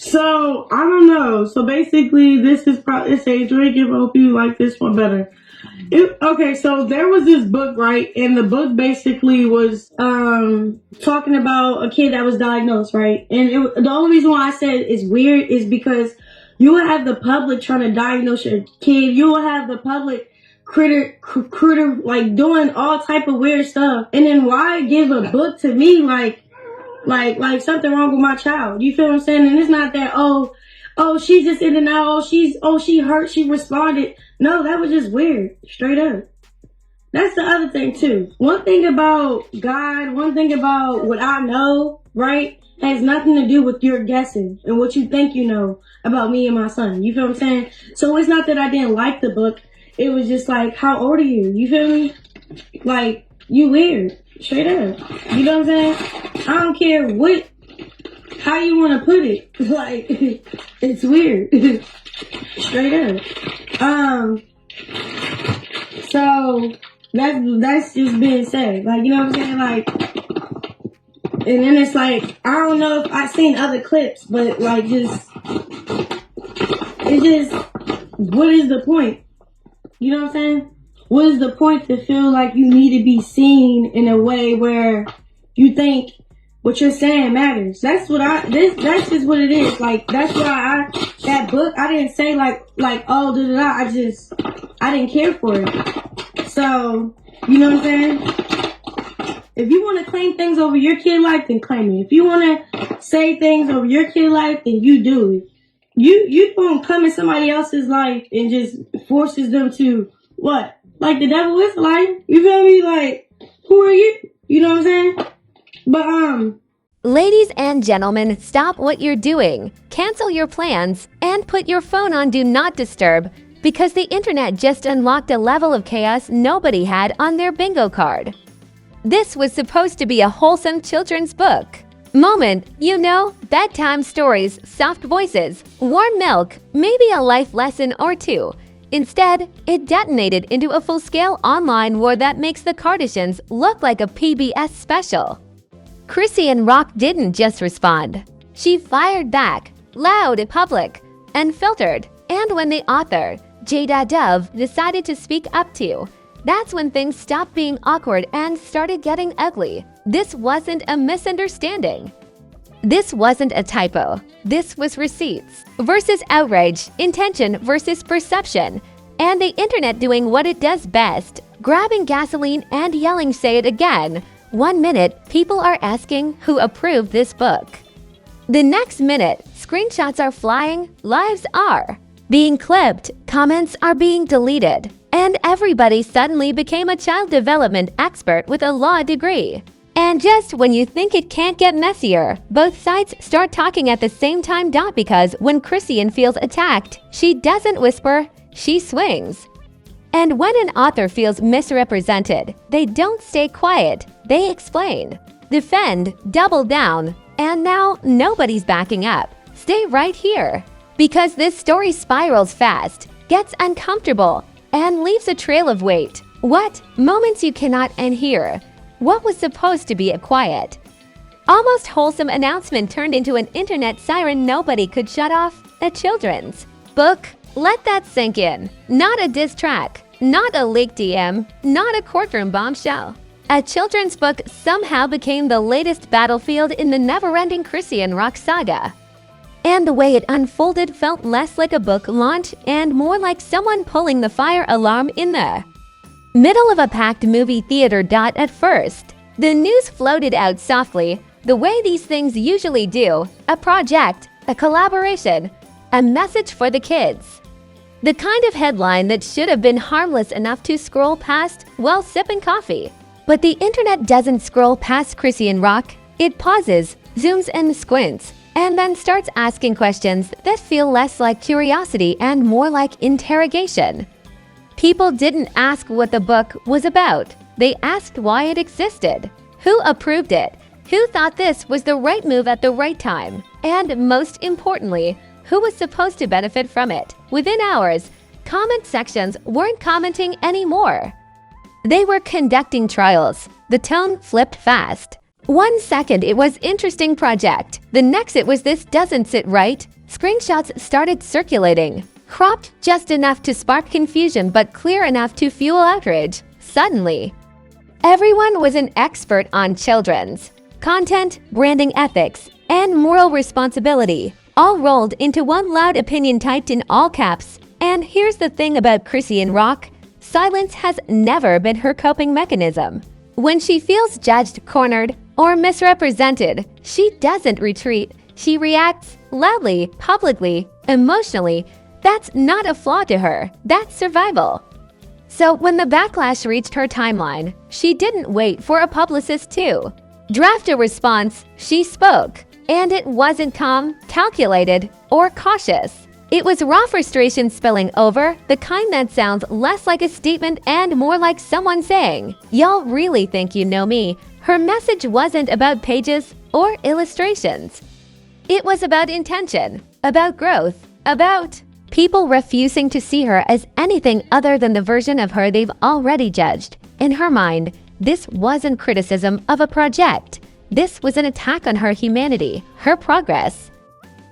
So I don't know. So basically, this is probably it's a drink. I hope you like this one better. Okay, so there was this book, right? And the book basically was talking about a kid that was diagnosed, right? And the only reason why I said it's weird is because you will have the public trying to diagnose your kid. You will have the public critter like doing all type of weird stuff. And then why give a book to me like something wrong with my child? You feel what I'm saying? And it's not that she's just in and out. She hurt. She responded. No, that was just weird. Straight up. That's the other thing too. One thing about God, one thing about what I know, right, has nothing to do with your guessing and what you think you know about me and my son. You feel what I'm saying? So it's not that I didn't like the book. It was just like, how old are you? You feel me? Like, you weird. Straight up. You know what I'm saying? I don't care how you want to put it. Like, it's weird. Straight up. So that's just being said. Like, you know what I'm saying? Like, and then it's like, I don't know if I've seen other clips, but like, what is the point? You know what I'm saying? What is the point to feel like you need to be seen in a way where you think what you're saying matters? That's just what it is. Like, that's why that book, I didn't say like, oh, I didn't care for it. So, you know what I'm saying? If you want to claim things over your kid life, then claim it. If you want to say things over your kid life, then you do it. You don't come in somebody else's life and just forces them to what? Like, the devil is a liar. You feel me? Like, who are you? You know what I'm saying? But, Ladies and gentlemen, stop what you're doing, cancel your plans, and put your phone on Do Not Disturb because the internet just unlocked a level of chaos nobody had on their bingo card. This was supposed to be a wholesome children's book. Moment, you know, bedtime stories, soft voices, warm milk, maybe a life lesson or two. Instead, it detonated into a full-scale online war that makes the Kardashians look like a PBS special. Chrisean Rock didn't just respond. She fired back, loud, public, and filtered. And when the author, Jada Dove, decided to speak up too, that's when things stopped being awkward and started getting ugly. This wasn't a misunderstanding. This wasn't a typo. This was receipts versus outrage, intention versus perception, and the internet doing what it does best, grabbing gasoline and yelling "say it again." 1 minute, people are asking who approved this book. The next minute, screenshots are flying, lives are being clipped, comments are being deleted, and everybody suddenly became a child development expert with a law degree. And just when you think it can't get messier, both sides start talking at the same time. Because when Chrisean feels attacked, she doesn't whisper, she swings. And when an author feels misrepresented, they don't stay quiet, they explain, defend, double down, and now nobody's backing up. Stay right here. Because this story spirals fast, gets uncomfortable, and leaves a trail of weight. What? Moments you cannot unhear. What was supposed to be a quiet, almost wholesome announcement turned into an internet siren nobody could shut off. A children's book. Let that sink in. Not a diss track, not a leaked DM, not a courtroom bombshell. A children's book somehow became the latest battlefield in the never-ending Chrisean Rock saga. And the way it unfolded felt less like a book launch and more like someone pulling the fire alarm in the middle of a packed movie theater. At first, the news floated out softly, the way these things usually do, a project, a collaboration, a message for the kids. The kind of headline that should have been harmless enough to scroll past while sipping coffee. But the internet doesn't scroll past Chrisean Rock. It pauses, zooms and squints, and then starts asking questions that feel less like curiosity and more like interrogation. People didn't ask what the book was about. They asked why it existed. Who approved it? Who thought this was the right move at the right time? And most importantly, who was supposed to benefit from it? Within hours, comment sections weren't commenting anymore. They were conducting trials. The tone flipped fast. 1 second it was interesting project, the next it was this doesn't sit right. Screenshots started circulating, cropped just enough to spark confusion but clear enough to fuel outrage. Suddenly, everyone was an expert on children's content, branding ethics, and moral responsibility, all rolled into one loud opinion typed in all caps. And here's the thing about Chrisean Rock, silence has never been her coping mechanism. When she feels judged, cornered, or misrepresented, she doesn't retreat. She reacts loudly, publicly, emotionally. That's not a flaw to her, that's survival. So when the backlash reached her timeline, she didn't wait for a publicist to draft a response. She spoke, and it wasn't calm, calculated, or cautious. It was raw frustration spilling over, the kind that sounds less like a statement and more like someone saying, "Y'all really think you know me." Her message wasn't about pages or illustrations. It was about intention, about growth, about people refusing to see her as anything other than the version of her they've already judged. In her mind, this wasn't criticism of a project. This was an attack on her humanity, her progress,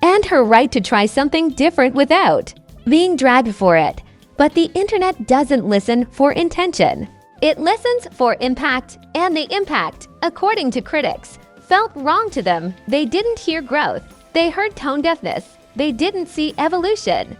and her right to try something different without being dragged for it. But the internet doesn't listen for intention. It listens for impact, and the impact, according to critics, felt wrong to them. They didn't hear growth. They heard tone deafness. They didn't see evolution.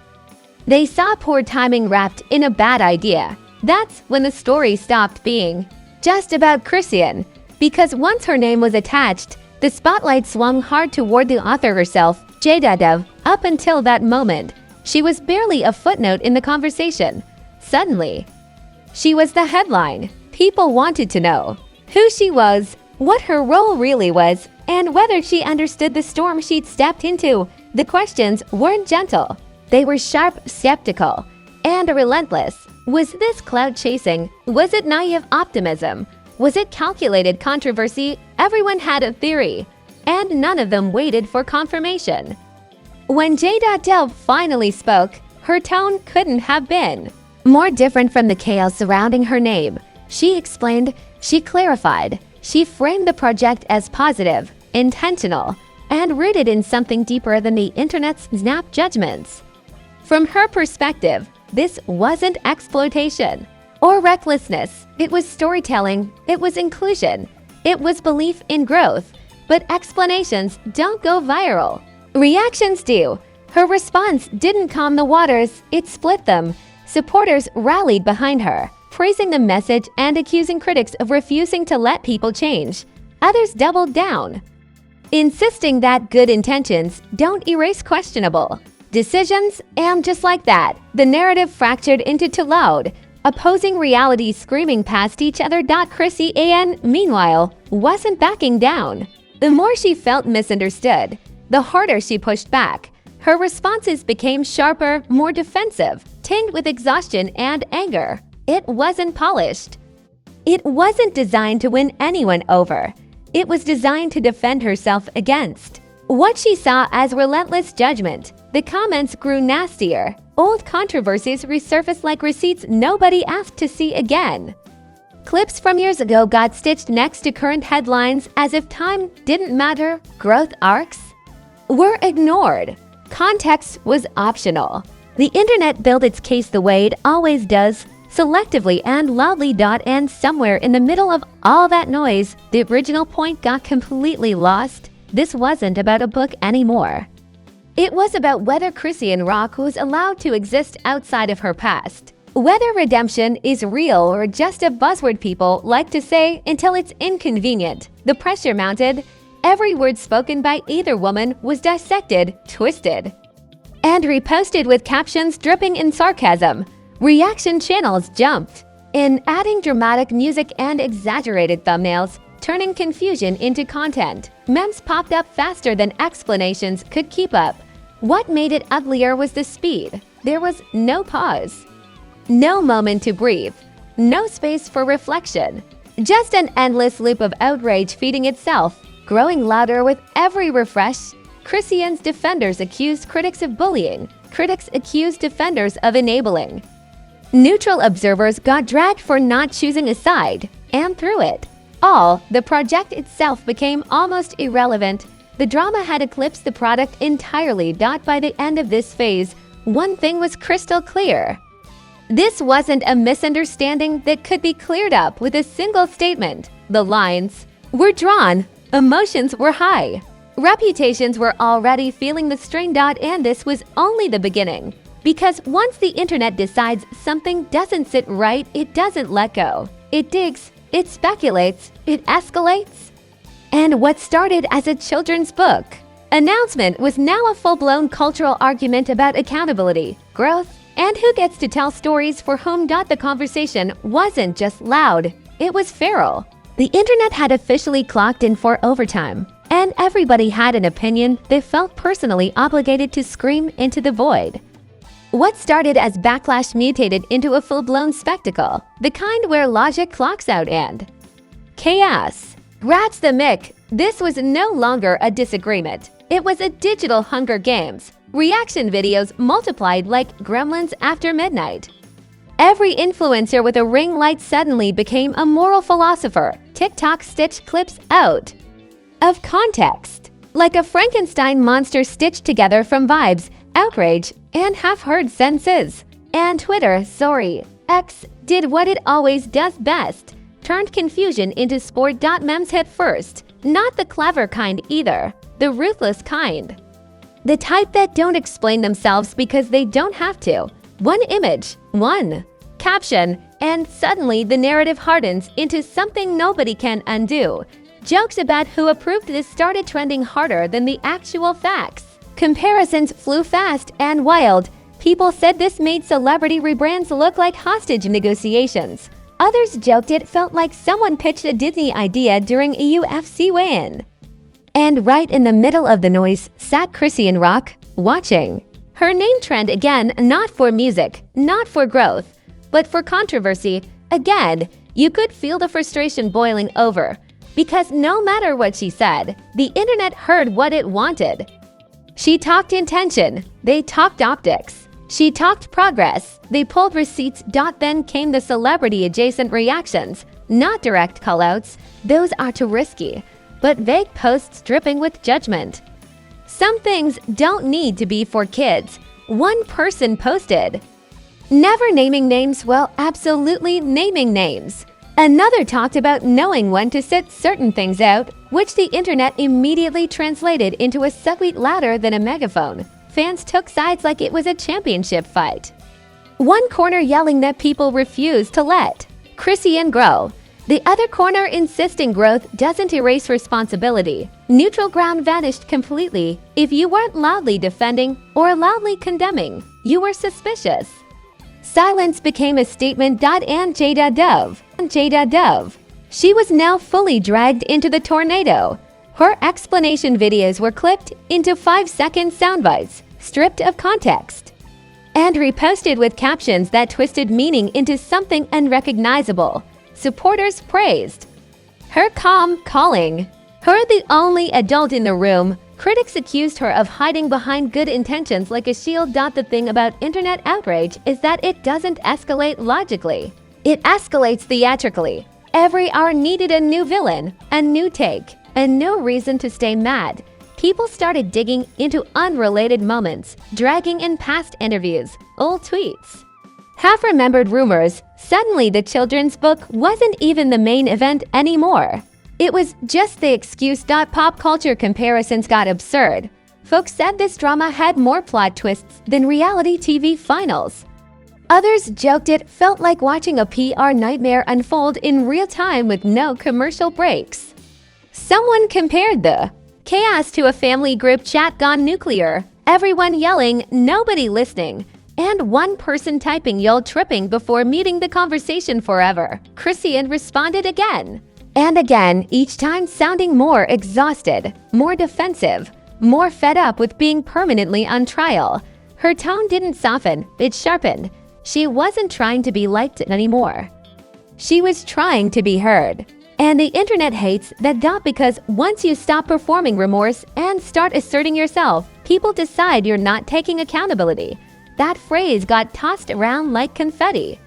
They saw poor timing wrapped in a bad idea. That's when the story stopped being just about Chrisean, because once her name was attached, the spotlight swung hard toward the author herself, Jada. Up until that moment, she was barely a footnote in the conversation. Suddenly, she was the headline. People wanted to know who she was, what her role really was, and whether she understood the storm she'd stepped into. The questions weren't gentle. They were sharp, skeptical, and relentless. Was this clout chasing? Was it naive optimism? Was it calculated controversy? Everyone had a theory, and none of them waited for confirmation. When J.Delve finally spoke, her tone couldn't have been more different from the chaos surrounding her name. She explained, she clarified, she framed the project as positive, intentional, and rooted in something deeper than the internet's snap judgments. From her perspective, this wasn't exploitation or recklessness. It was storytelling, it was inclusion, it was belief in growth. But explanations don't go viral. Reactions do. Her response didn't calm the waters, it split them. Supporters rallied behind her, praising the message and accusing critics of refusing to let people change. Others doubled down, insisting that good intentions don't erase questionable decisions. And just like that, the narrative fractured into two loud, opposing realities screaming past each other. Chrisean, meanwhile, wasn't backing down. The more she felt misunderstood, the harder she pushed back. Her responses became sharper, more defensive, tinged with exhaustion and anger. It wasn't polished. It wasn't designed to win anyone over. It was designed to defend herself against what she saw as relentless judgment. The comments grew nastier. Old controversies resurfaced like receipts nobody asked to see again. Clips from years ago got stitched next to current headlines as if time didn't matter. Growth arcs were ignored. Context was optional. The internet built its case the way it always does, selectively and loudly. And somewhere in the middle of all that noise, the original point got completely lost. This wasn't about a book anymore. It was about whether Chrisean Rock was allowed to exist outside of her past. Whether redemption is real or just a buzzword people like to say until it's inconvenient. The pressure mounted. Every word spoken by either woman was dissected, twisted, and reposted with captions dripping in sarcasm. Reaction channels jumped in, adding dramatic music and exaggerated thumbnails, turning confusion into content. Memes popped up faster than explanations could keep up. What made it uglier was the speed. There was no pause, no moment to breathe, no space for reflection. Just an endless loop of outrage feeding itself, growing louder with every refresh. Chrisean's defenders accused critics of bullying. Critics accused defenders of enabling. Neutral observers got dragged for not choosing a side, and through it, all, the project itself became almost irrelevant. The drama had eclipsed the product entirely. By the end of this phase, one thing was crystal clear. This wasn't a misunderstanding that could be cleared up with a single statement. The lines were drawn, emotions were high, reputations were already feeling the strain. And this was only the beginning. Because once the internet decides something doesn't sit right, it doesn't let go. It digs, it speculates, it escalates. And what started as a children's book announcement was now a full-blown cultural argument about accountability, growth, and who gets to tell stories for whom. The conversation wasn't just loud, it was feral. The internet had officially clocked in for overtime, and everybody had an opinion they felt personally obligated to scream into the void. What started as backlash mutated into a full-blown spectacle, the kind where logic clocks out and chaos grabs the mic. This was no longer a disagreement. It was a digital Hunger Games. Reaction videos multiplied like gremlins after midnight. Every influencer with a ring light suddenly became a moral philosopher. TikTok stitched clips out of context, like a Frankenstein monster stitched together from vibes, outrage, and half-heard senses. And Twitter, X, did what it always does best, turned confusion into sport. Memes hit first, not the clever kind either, the ruthless kind. The type that don't explain themselves because they don't have to. One image, one caption, and suddenly the narrative hardens into something nobody can undo. Jokes about who approved this started trending harder than the actual facts. Comparisons flew fast and wild. People said this made celebrity rebrands look like hostage negotiations. Others joked it felt like someone pitched a Disney idea during a UFC weigh-in. And right in the middle of the noise sat Chrisean Rock, watching. Her name trend again, not for music, not for growth, but for controversy. Again, you could feel the frustration boiling over. Because no matter what she said, the internet heard what it wanted. She talked intention, they talked optics. She talked progress, they pulled receipts. Then came the celebrity-adjacent reactions, not direct callouts. Those are too risky, but vague posts dripping with judgment. Some things don't need to be for kids. One person posted, never naming names while absolutely naming names. Another talked about knowing when to sit certain things out, which the internet immediately translated into a squeak louder than a megaphone. Fans took sides like it was a championship fight. One corner yelling that people refuse to let Chrisean grow. The other corner insisting growth doesn't erase responsibility. Neutral ground vanished completely. If you weren't loudly defending or loudly condemning, you were suspicious. Silence became a statement. And Jada Dove. She was now fully dragged into the tornado. Her explanation videos were clipped into 5-second soundbites, stripped of context, and reposted with captions that twisted meaning into something unrecognizable. Supporters praised her calm calling her the only adult in the room. Critics accused her of hiding behind good intentions like a shield. The thing about internet outrage is that it doesn't escalate logically. It escalates theatrically. Every hour needed a new villain, a new take, and no reason to stay mad. People started digging into unrelated moments, dragging in past interviews, old tweets, half-remembered rumors. Suddenly the children's book wasn't even the main event anymore. It was just the excuse. Pop culture comparisons got absurd. Folks said this drama had more plot twists than reality TV finals. Others joked it felt like watching a PR nightmare unfold in real time with no commercial breaks. Someone compared the chaos to a family group chat gone nuclear. Everyone yelling, nobody listening, and one person typing "you're tripping" before muting the conversation forever. Chrisean responded again and again, each time sounding more exhausted, more defensive, more fed up with being permanently on trial. Her tone didn't soften, it sharpened. She wasn't trying to be liked anymore. She was trying to be heard. And the internet hates that. Because once you stop performing remorse and start asserting yourself, people decide you're not taking accountability. That phrase got tossed around like confetti.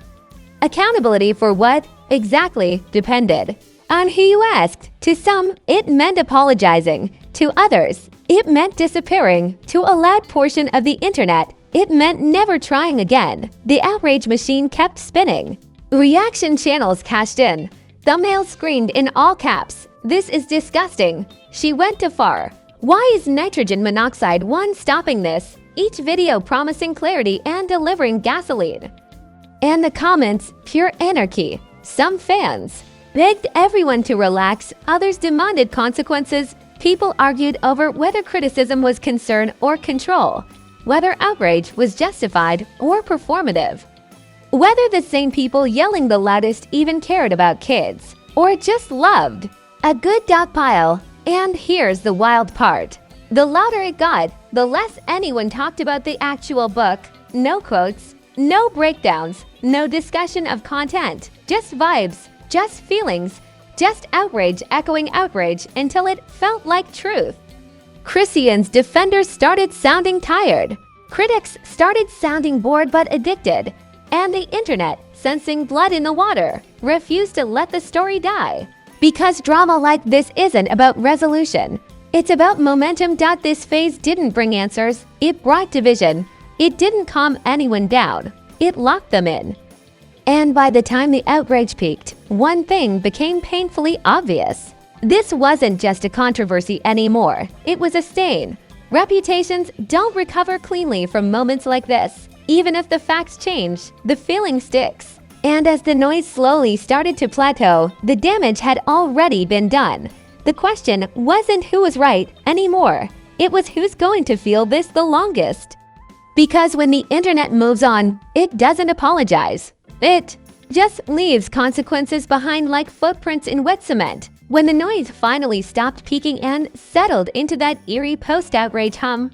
Accountability for what exactly depended. on who you asked. To some, it meant apologizing. To others, it meant disappearing. To a loud portion of the internet, it meant never trying again. The outrage machine kept spinning. Reaction channels cashed in. Thumbnails screamed in all caps. "This is disgusting. She went too far. Why is nitrogen monoxide one stopping this?" Each video promising clarity and delivering gasoline. And the comments, pure anarchy. Some fans begged everyone to relax, others demanded consequences. People argued over whether criticism was concern or control, whether outrage was justified or performative, whether the same people yelling the loudest even cared about kids, or just loved. A good dog pile. And here's the wild part. The louder it got, the less anyone talked about the actual book. No quotes, no breakdowns, no discussion of content, just vibes, just feelings, just outrage echoing outrage until it felt like truth. Chrisean's defenders started sounding tired. Critics started sounding bored but addicted. And the internet, sensing blood in the water, refused to let the story die. Because drama like this isn't about resolution. It's about momentum. This phase didn't bring answers. It brought division. It didn't calm anyone down. It locked them in. And by the time the outrage peaked, one thing became painfully obvious. This wasn't just a controversy anymore. It was a stain. Reputations don't recover cleanly from moments like this. Even if the facts change, the feeling sticks. And as the noise slowly started to plateau, the damage had already been done. The question wasn't who was right anymore. It was who's going to feel this the longest. Because when the internet moves on, it doesn't apologize. It just leaves consequences behind like footprints in wet cement. When the noise finally stopped peaking and settled into that eerie post-outrage hum,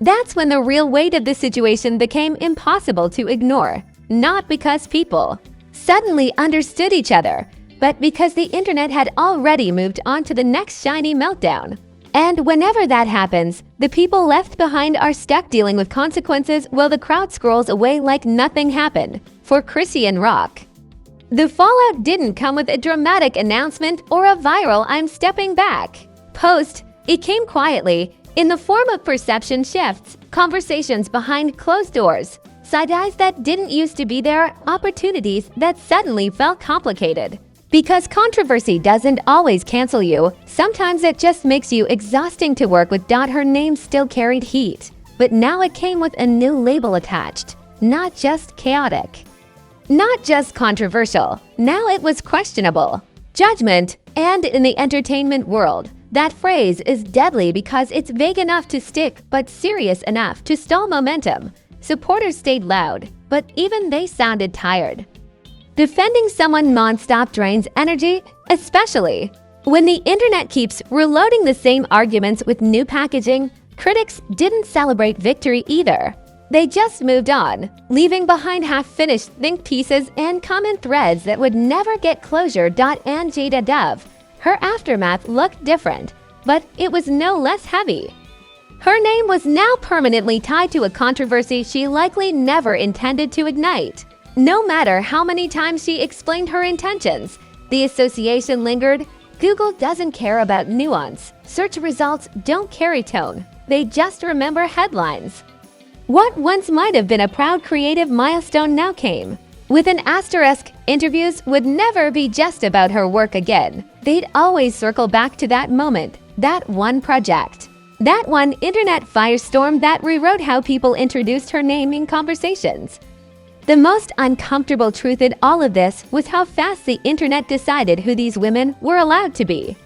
that's when the real weight of the situation became impossible to ignore. Not because people suddenly understood each other, but because the internet had already moved on to the next shiny meltdown. And whenever that happens, the people left behind are stuck dealing with consequences while the crowd scrolls away like nothing happened. For Chrisean Rock, the fallout didn't come with a dramatic announcement or a viral "I'm stepping back" post. It came quietly, in the form of perception shifts, conversations behind closed doors, side eyes that didn't used to be there, opportunities that suddenly felt complicated. Because controversy doesn't always cancel you, sometimes it just makes you exhausting to work with. Her name still carried heat, but now it came with a new label attached. Not just chaotic, not just controversial, now it was questionable. Judgment. And in the entertainment world, that phrase is deadly because it's vague enough to stick but serious enough to stall momentum. Supporters stayed loud, but even they sounded tired. Defending someone nonstop drains energy, especially when the internet keeps reloading the same arguments with new packaging. Critics didn't celebrate victory either. They just moved on, leaving behind half-finished think pieces and comment threads that would never get closure. And Jada Dove, her aftermath looked different, but it was no less heavy. Her name was now permanently tied to a controversy she likely never intended to ignite. No matter how many times she explained her intentions, the association lingered. Google doesn't care about nuance. Search results don't carry tone. They just remember headlines. What once might have been a proud creative milestone now came with an asterisk. Interviews would never be just about her work again. They'd always circle back to that moment, that one project, that one internet firestorm that rewrote how people introduced her name in conversations. The most uncomfortable truth in all of this was how fast the internet decided who these women were allowed to be.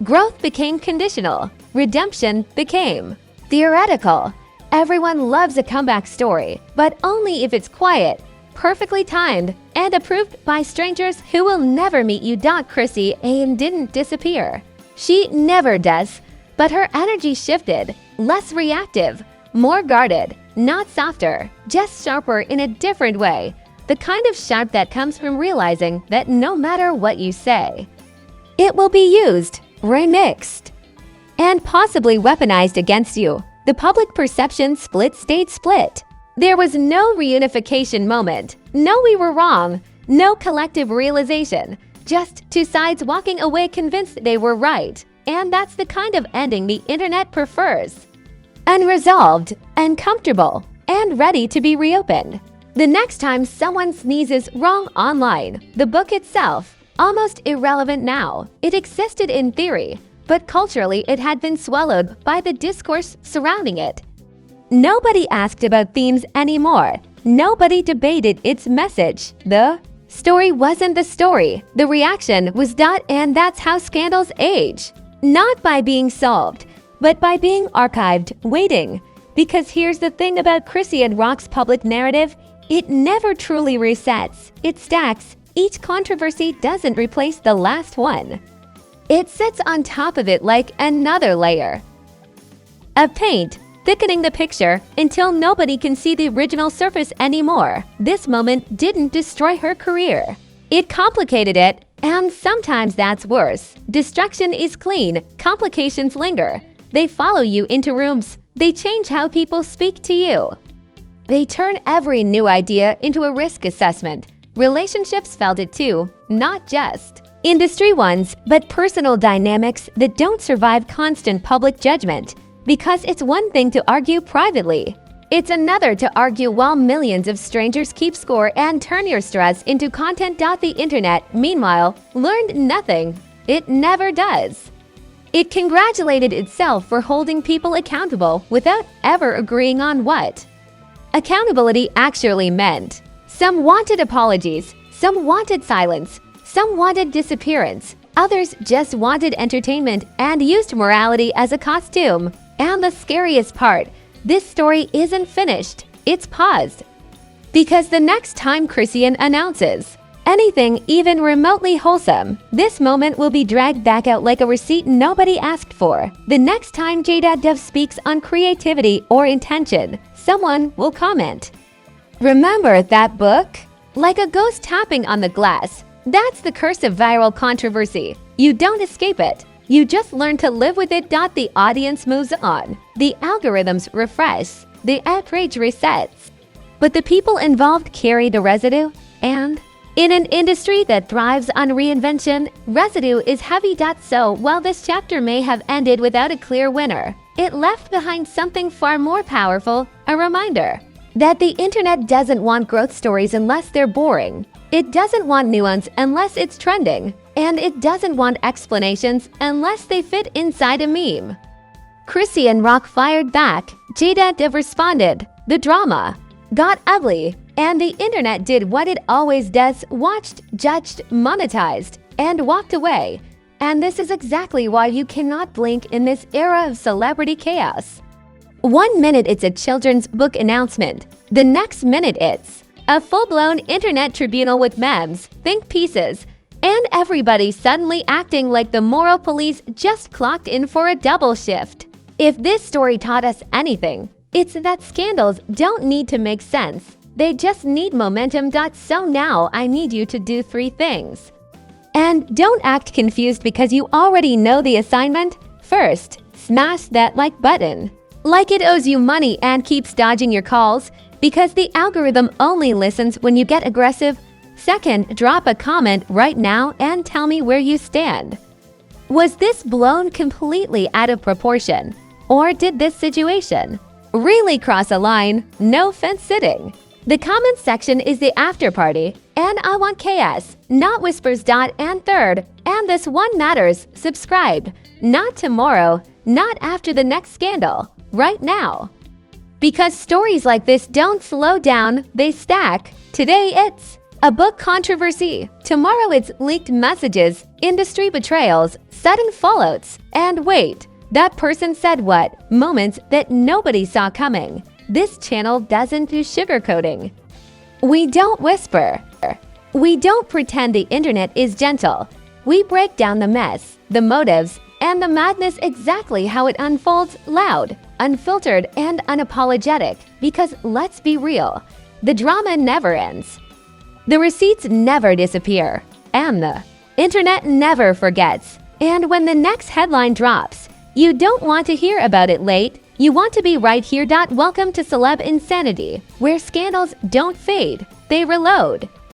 Growth became conditional. Redemption became theoretical. Everyone loves a comeback story, but only if it's quiet, perfectly timed, and approved by strangers who will never meet you. Chrisean didn't disappear. She never does, but her energy shifted, less reactive, more guarded. Not softer, just sharper in a different way. The kind of sharp that comes from realizing that no matter what you say, it will be used, remixed, and possibly weaponized against you. The public perception stayed split. There was no reunification moment, no "we were wrong," no collective realization, Just two sides walking away convinced they were right. And that's the kind of ending the internet prefers. Unresolved, uncomfortable, and ready to be reopened. The next time someone sneezes wrong online, the book itself, almost irrelevant now. It existed in theory, but culturally it had been swallowed by the discourse surrounding it. Nobody asked about themes anymore. Nobody debated its message. The story wasn't the story. The reaction was and that's how scandals age. Not by being solved, but by being archived, waiting. Because here's the thing about Chrisean Rock's public narrative. It never truly resets. It stacks. Each controversy doesn't replace the last one. It sits on top of it like another layer of paint, thickening the picture until nobody can see the original surface anymore. This moment didn't destroy her career. It complicated it, and sometimes that's worse. Destruction is clean, complications linger. They follow you into rooms. They change how people speak to you. They turn every new idea into a risk assessment. Relationships felt it too, not just industry ones, but personal dynamics that don't survive constant public judgment. Because it's one thing to argue privately. It's another to argue while millions of strangers keep score and turn your stress into content. The internet, meanwhile, learned nothing. It never does. It congratulated itself for holding people accountable without ever agreeing on what accountability actually meant. Some wanted apologies, some wanted silence, some wanted disappearance, others just wanted entertainment and used morality as a costume. And the scariest part, this story isn't finished, it's paused. Because the next time Chrisean announces anything even remotely wholesome, this moment will be dragged back out like a receipt nobody asked for. The next time Dev speaks on creativity or intention, someone will comment, "Remember that book?" Like a ghost tapping on the glass. That's the curse of viral controversy. You don't escape it. You just learn to live with it. The audience moves on. The algorithms refresh. The outrage resets. But the people involved carry the residue, and in an industry that thrives on reinvention, residue is heavy. So while this chapter may have ended without a clear winner, it left behind something far more powerful, a reminder that the internet doesn't want growth stories unless they're boring. It doesn't want nuance unless it's trending. And it doesn't want explanations unless they fit inside a meme. Chrisean Rock fired back. Dev responded. The drama got ugly, and the internet did what it always does: watched, judged, monetized, and walked away. And this is exactly why you cannot blink in this era of celebrity chaos. 1 minute it's a children's book announcement. The next minute it's a full-blown internet tribunal with memes, think pieces, and everybody suddenly acting like the moral police just clocked in for a double shift. If this story taught us anything, it's that scandals don't need to make sense. They just need momentum. So now I need you to do 3 things. And don't act confused because you already know the assignment. First, smash that like button. Like it owes you money and keeps dodging your calls because the algorithm only listens when you get aggressive. Second, drop a comment right now and tell me where you stand. Was this blown completely out of proportion? Or did this situation really cross a line? No fence sitting. The comment section is the after party, and I want chaos, not whispers. And third, and this one matters, subscribe. Not tomorrow, not after the next scandal, right now. Because stories like this don't slow down, they stack. Today it's a book controversy. Tomorrow it's leaked messages, industry betrayals, sudden fallouts, and wait, that person said what? Moments that nobody saw coming. This channel doesn't do sugarcoating. We don't whisper. We don't pretend the internet is gentle. We break down the mess, the motives, and the madness exactly how it unfolds, loud, unfiltered, and unapologetic. Because let's be real, the drama never ends. The receipts never disappear, and the internet never forgets. And when the next headline drops, you don't want to hear about it late. You want to be right here. Welcome to Celeb Insanity, where scandals don't fade, they reload.